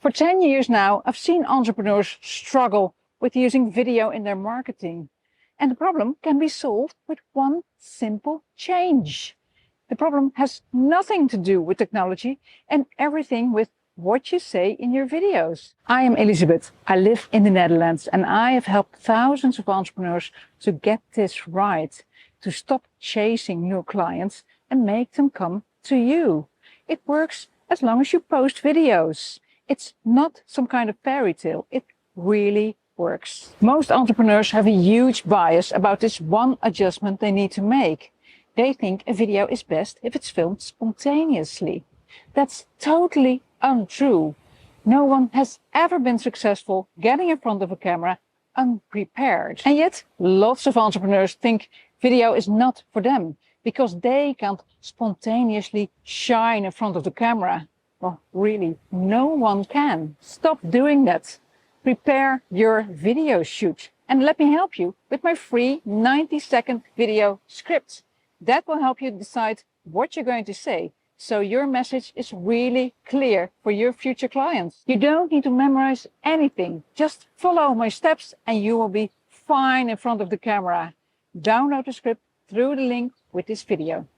For 10 years now, I've seen entrepreneurs struggle with using video in their marketing. And the problem can be solved with one simple change. The problem has nothing to do with technology and everything with what you say in your videos. I am Elisabeth. I live in the Netherlands and I have helped thousands of entrepreneurs to get this right, to stop chasing new clients and make them come to you. It works as long as you post videos. It's not some kind of fairy tale. It really works. Most entrepreneurs have a huge bias about this one adjustment they need to make. They think a video is best if it's filmed spontaneously. That's totally untrue. No one has ever been successful getting in front of a camera unprepared. And yet, lots of entrepreneurs think video is not for them because they can't spontaneously shine in front of the camera. Well, really, no one can. Stop doing that. Prepare your video shoot and let me help you with my free 90-second video script. That will help you decide what you're going to say so your message is really clear for your future clients. You don't need to memorize anything. Just follow my steps and you will be fine in front of the camera. Download the script through the link with this video.